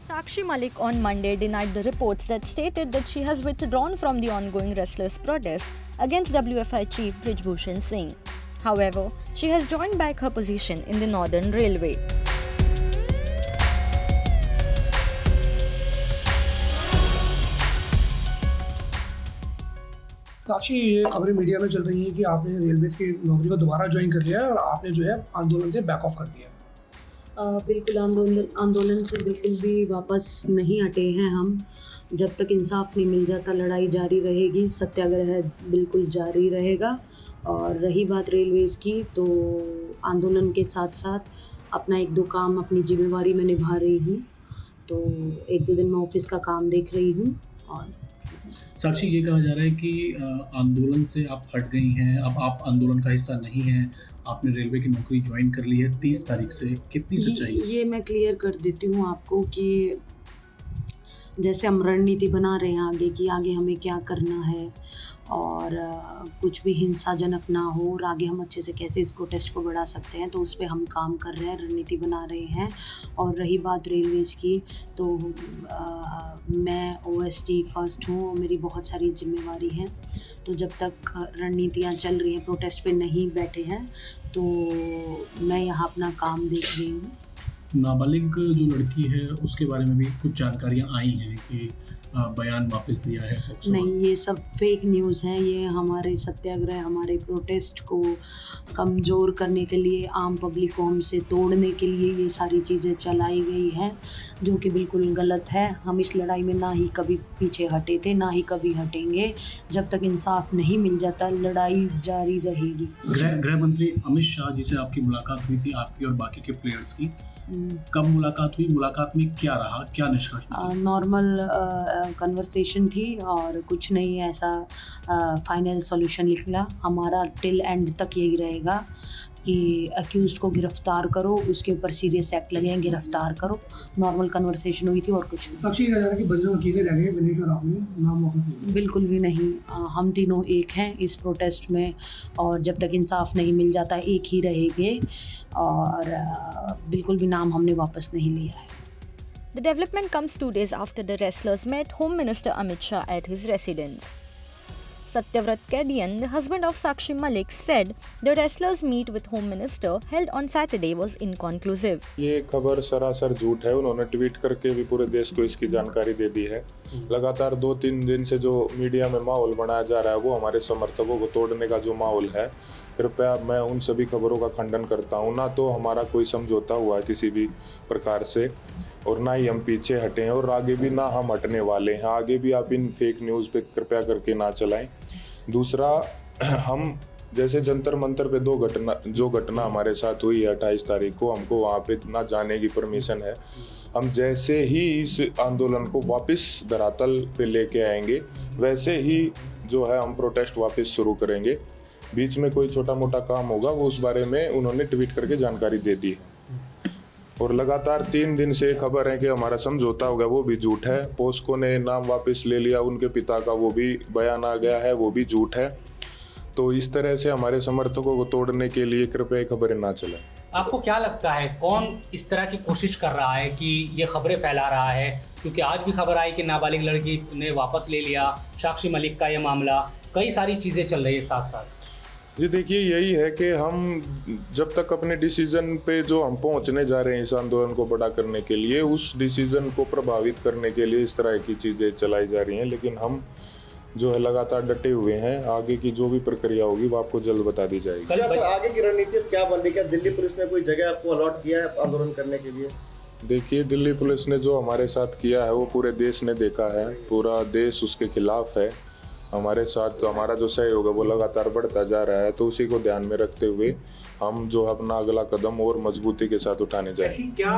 Sakshi Malik on Monday denied the reports that stated that she has withdrawn from the ongoing restless protest against WFI chief Brij Bhushan Singh. However, she has joined back her position in the Northern Railway. साक्षी, ये खबरें media में चल रही हैं कि आपने railways की नौकरी को दोबारा ज्वाइन कर लिया है और आपने जो है आंदोलन से बैक ऑफ कर दिया है। बिल्कुल आंदोलन से बिल्कुल भी वापस नहीं हटे हैं हम। जब तक इंसाफ नहीं मिल जाता लड़ाई जारी रहेगी, सत्याग्रह बिल्कुल जारी रहेगा। और रही बात रेलवेज़ की, तो आंदोलन के साथ साथ अपना एक दो काम, अपनी जिम्मेवारी मैं निभा रही हूँ। तो एक दो दिन मैं ऑफिस का काम देख रही हूँ। और साक्षी, ये कहा जा रहा है कि आंदोलन से आप हट गई हैं, अब आप आंदोलन का हिस्सा नहीं हैं, आपने रेलवे की नौकरी ज्वाइन कर ली है 30 तारीख से, कितनी सच्चाई है? ये मैं क्लियर कर देती हूँ आपको कि जैसे हम रणनीति बना रहे हैं आगे की, आगे हमें क्या करना है और कुछ भी हिंसाजनक ना हो और आगे हम अच्छे से कैसे इस प्रोटेस्ट को बढ़ा सकते हैं, तो उस पे हम काम कर रहे हैं, रणनीति बना रहे हैं। और रही बात रेलवेज की, तो मैं OSD फर्स्ट हूँ और मेरी बहुत सारी जिम्मेवारी हैं। तो जब तक रणनीतियाँ चल रही हैं, प्रोटेस्ट पे नहीं बैठे हैं, तो मैं यहाँ अपना काम देख रही हूँ। नाबालिग जो लड़की है उसके बारे में भी कुछ जानकारियां आई हैं कि बयान वापस लिया है। नहीं, ये सब फेक न्यूज़ हैं। ये हमारे सत्याग्रह, हमारे प्रोटेस्ट को कमज़ोर करने के लिए, आम पब्लिक को हमसे तोड़ने के लिए ये सारी चीज़ें चलाई गई हैं, जो कि बिल्कुल गलत है। हम इस लड़ाई में ना ही कभी पीछे हटे थे, ना ही कभी हटेंगे। जब तक इंसाफ नहीं मिल जाता लड़ाई जारी रहेगी। गृह मंत्री अमित शाह जी से आपकी मुलाकात हुई थी, आपकी और बाकी के प्लेयर्स की। कब मुलाकात हुई? मुलाकात में क्या रहा, क्या निष्कर्ष? नॉर्मल कन्वर्सेशन थी और कुछ नहीं ऐसा फाइनल सॉल्यूशन निकला। हमारा टिल एंड तक यही रहेगा कि अक्यूज़्ड को गिरफ्तार करो, उसके ऊपर सीरियस एक्ट लगे हैं, गिरफ्तार करो। नॉर्मल कन्वर्सेशन हुई थी और कुछ नहीं। साक्षी, कहा जा रहा है कि बजरंग अकेले रह गए, विनेश और आपने नाम वापस लिया। बिल्कुल भी नहीं। हम तीनों एक हैं इस प्रोटेस्ट में और जब तक इंसाफ नहीं मिल जाता एक ही रहेंगे और बिल्कुल भी नाम हमने वापस नहीं लिया है। The development comes 2 days after the wrestlers met Home Minister Amit Shah at his residence. Satyavrat Kadian, the husband of Sakshi Malik, said the wrestlers' meet with Home Minister held on Saturday was inconclusive. ये खबर सरासर झूठ है। उन्होंने tweet करके भी पूरे देश को इसकी जानकारी दे दी है। लगातार 2-3 दिन से जो मीडिया में माहौल बनाया जा रहा है वो हमारे समर्थकों को तोड़ने का जो माहौल है, कृपया मैं उन सभी खबरों का खंडन करता हूँ। ना तो हमारा कोई समझौता हुआ है किसी भी प्रकार से और ना ही हम पीछे हटे हैं और आगे भी ना हम हटने वाले हैं। आगे भी आप इन फेक न्यूज़ पे कृपया करके ना चलाएं। दूसरा, हम जैसे जंतर मंतर पे जो घटना हमारे साथ हुई है 28 तारीख को, हमको वहाँ पे ना जाने की परमिशन है। हम जैसे ही इस आंदोलन को वापस धरातल पे लेके आएंगे वैसे ही जो है हम प्रोटेस्ट वापस शुरू करेंगे। बीच में कोई छोटा मोटा काम होगा वो उस बारे में उन्होंने ट्वीट करके जानकारी दे दी है। और लगातार 3 दिन से खबर है कि हमारा समझौता होगा, वो भी झूठ है। पोस्को ने नाम वापस ले लिया उनके पिता का, वो भी बयान आ गया है, वो भी झूठ है। तो इस तरह से हमारे समर्थकों को तोड़ने के लिए कृपया खबरें ना चलें। आपको क्या लगता है कौन इस तरह की कोशिश कर रहा है कि ये खबरें फैला रहा है? क्योंकि आज भी खबर आई कि नाबालिग लड़की ने वापस ले लिया, साक्षी मलिक का ये मामला, कई सारी चीज़ें चल रही है साथ साथ। जी देखिए, यही है कि हम जब तक अपने डिसीजन पे जो हम पहुंचने जा रहे हैं इस आंदोलन को बड़ा करने के लिए, उस डिसीजन को प्रभावित करने के लिए इस तरह की चीज़ें चलाई जा रही हैं। लेकिन हम जो है लगातार डटे हुए हैं। आगे की जो भी प्रक्रिया होगी वो आपको जल्द बता दी जाएगी। सर, आगे की रणनीति क्या बन रही है? दिल्ली पुलिस ने कोई जगह आपको अलॉट किया है आंदोलन करने के लिए? देखिए, दिल्ली पुलिस ने जो हमारे साथ किया है वो पूरे देश ने देखा है, पूरा देश उसके खिलाफ है। हमारे साथ हमारा जो सहयोग है वो लगातार बढ़ता जा रहा है। तो उसी को ध्यान में रखते हुए हम जो अपना अगला कदम और मजबूती के साथ उठाने जाएंगे। ऐसी क्या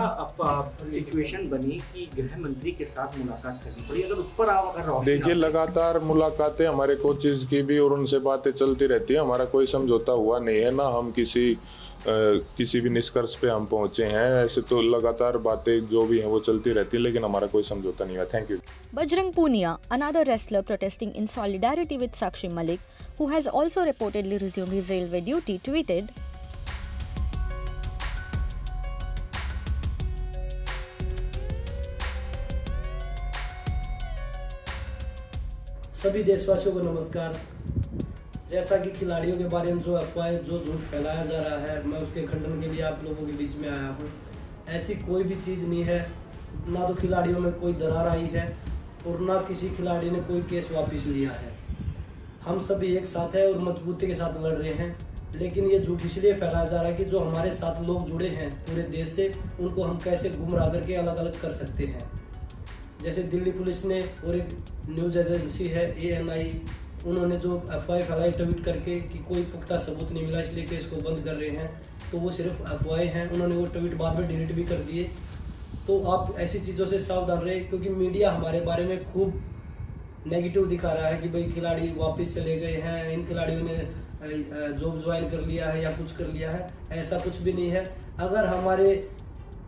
सिचुएशन बनी कि गृह मंत्री के साथ मुलाकात करनी पड़ी? अगर उस पर आप अगर देखिए, लगातार मुलाकातें हमारे कोचेज की भी और उनसे बातें चलती रहती है। हमारा कोई समझौता हुआ नहीं है, ना हम किसी भी निष्कर्ष पे हम पहुंचे हैं। ऐसे तो लगातार बातें जो भी हैं वो चलती रहती है, लेकिन हमारा कोई समझौता नहीं हुआ। Thank you. Bajrang Punia, another wrestler protesting in solidarity with Sakshi Malik, who has also reportedly resumed his railway duty, tweeted, सभी देशवासियों को नमस्कार। जैसा कि खिलाड़ियों के बारे में जो अफवाहें जो झूठ फैलाया जा रहा है, मैं उसके खंडन के लिए आप लोगों के बीच में आया हूँ। ऐसी कोई भी चीज़ नहीं है, ना तो खिलाड़ियों में कोई दरार आई है और ना किसी खिलाड़ी ने कोई केस वापस लिया है। हम सभी एक साथ हैं और मजबूती के साथ लड़ रहे हैं, लेकिन ये झूठ इसलिए फैलाया जा रहा है कि जो हमारे साथ लोग जुड़े हैं पूरे देश से, उनको हम कैसे गुमराह करके अलग अलग कर सकते हैं। जैसे दिल्ली पुलिस ने और एक न्यूज़ एजेंसी है ANI, उन्होंने जो अफवाहें फैलाई ट्वीट करके कि कोई पुख्ता सबूत नहीं मिला इसलिए केस को बंद कर रहे हैं, तो वो सिर्फ अफवाहें हैं। उन्होंने वो ट्वीट बाद में डिलीट भी कर दिए। तो आप ऐसी चीज़ों से सावधान रहे, क्योंकि मीडिया हमारे बारे में खूब नेगेटिव दिखा रहा है कि भाई खिलाड़ी वापस चले गए हैं, इन खिलाड़ियों ने जॉब ज्वाइन कर लिया है या कुछ कर लिया है। ऐसा कुछ भी नहीं है। अगर हमारे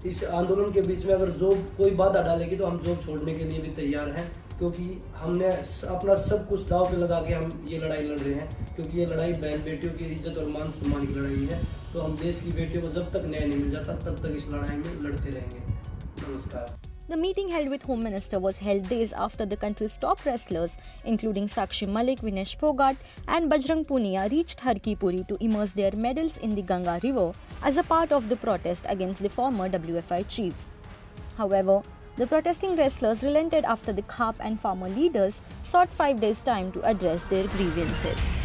इस आंदोलन के बीच में अगर जॉब कोई बाधा डालेगी तो हम जॉब छोड़ने के लिए भी तैयार हैं, क्योंकि हमने अपना सब कुछ दांव पे लगा के हम ये लड़ाई लड़ रहे हैं। क्योंकि ये लड़ाई बहन बेटियों की इज्जत और मान सम्मान की लड़ाई है। तो हम देश की बेटियों को जब तक न्याय नहीं मिल जाता तब तक इस लड़ाई में लड़ते रहेंगे। नमस्कार। The meeting held with Home Minister was held days after the country's top wrestlers, including Sakshi Malik, Vinesh Phogat and Bajrang Punia, reached Har Ki Puri to immerse their medals in the Ganga River as a part of the protest against the former WFI chief. However, the protesting wrestlers relented after the Khap and farmer leaders sought 5 days' time to address their grievances.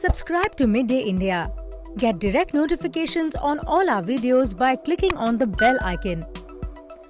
Subscribe to Midday India. Get direct notifications on all our videos by clicking on the bell icon.